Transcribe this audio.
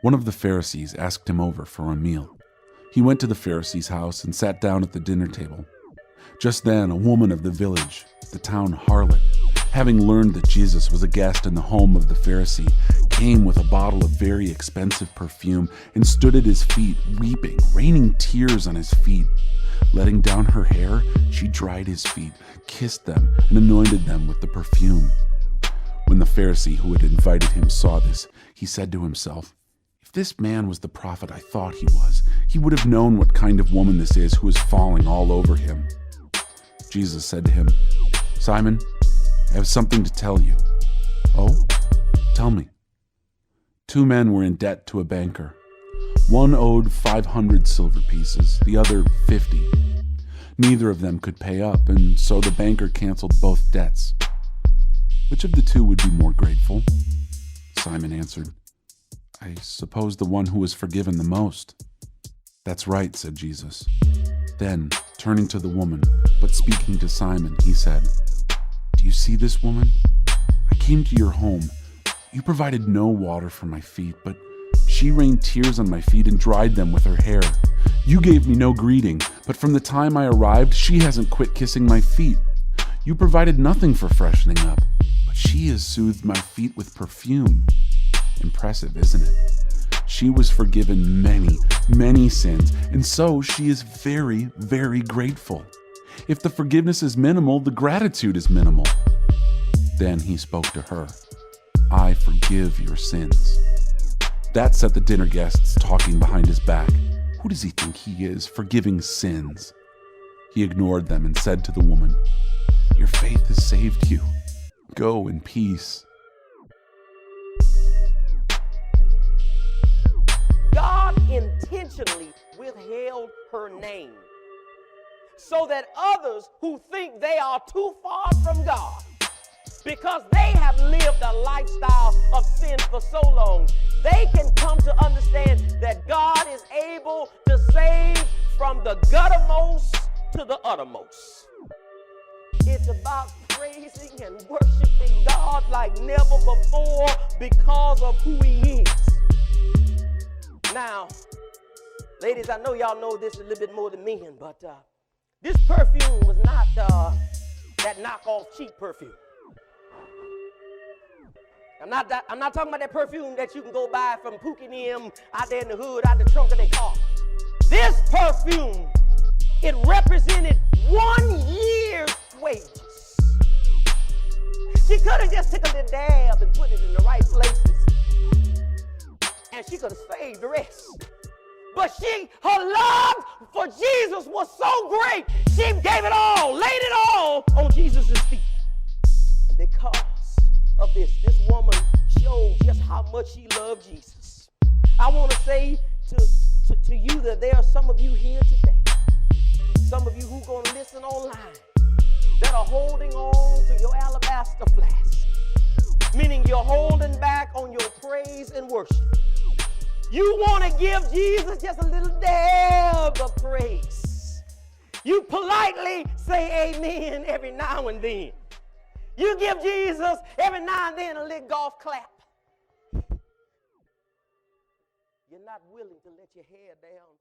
One of the Pharisees asked him over for a meal. He went to the Pharisee's house and sat down at the dinner table. Just then, a woman of the village, the town harlot, having learned that Jesus was a guest in the home of the Pharisee, came with a bottle of very expensive perfume and stood at his feet, weeping, raining tears on his feet. Letting down her hair, she dried his feet, kissed them, and anointed them with the perfume. When the Pharisee who had invited him saw this, he said to himself, "If this man was the prophet I thought he was, he would have known what kind of woman this is who is falling all over him." Jesus said to him, "Simon, I have something to tell you." "Oh, tell me." 2 men were in debt to a banker. One owed 500 silver pieces, the other 50. Neither of them could pay up, and so the banker canceled both debts. "Which of the 2 would be more grateful?" Simon answered, "I suppose the one who was forgiven the most." "That's right," said Jesus. Then, turning to the woman, but speaking to Simon, he said, "Do you see this woman? I came to your home. You provided no water for my feet, but she rained tears on my feet and dried them with her hair. You gave me no greeting, but from the time I arrived, she hasn't quit kissing my feet. You provided nothing for freshening up, but she has soothed my feet with perfume." Impressive, isn't it? She was forgiven many, many sins, and so she is very, very grateful. If the forgiveness is minimal, the gratitude is minimal. Then he spoke to her, "I forgive your sins." That set the dinner guests talking behind his back. Who does he think he is, forgiving sins? He ignored them and said to the woman, "Your faith has saved you. Go in peace." God intentionally withheld her name so that others who think they are too far from God, because they have lived a lifestyle of sin for so long, they can come to understand that God is able to save from the guttermost to the uttermost. It's about praising and worshiping God like never before because of who He is. Now, ladies, I know y'all know this a little bit more than men, but this perfume was not that knockoff cheap perfume. I'm not talking about that perfume that you can go buy from Pookie and them out there in the hood, out the trunk of their car. This perfume, it represented 1 year's wages. She could have just took a little dab and put it in the right places, and she could have saved the rest. But her love for Jesus was so great, she gave it all, laid it all on Jesus' feet. And because of this woman showed just how much she loved Jesus. I want to say to you that there are some of you here today, some of you who are going to listen online, that are holding on to your alabaster flask, meaning you're holding back on your praise and worship. You want to give Jesus just a little dab of praise. You politely say amen every now and then. You give Jesus every now and then a little golf clap. You're not willing to let your hair down.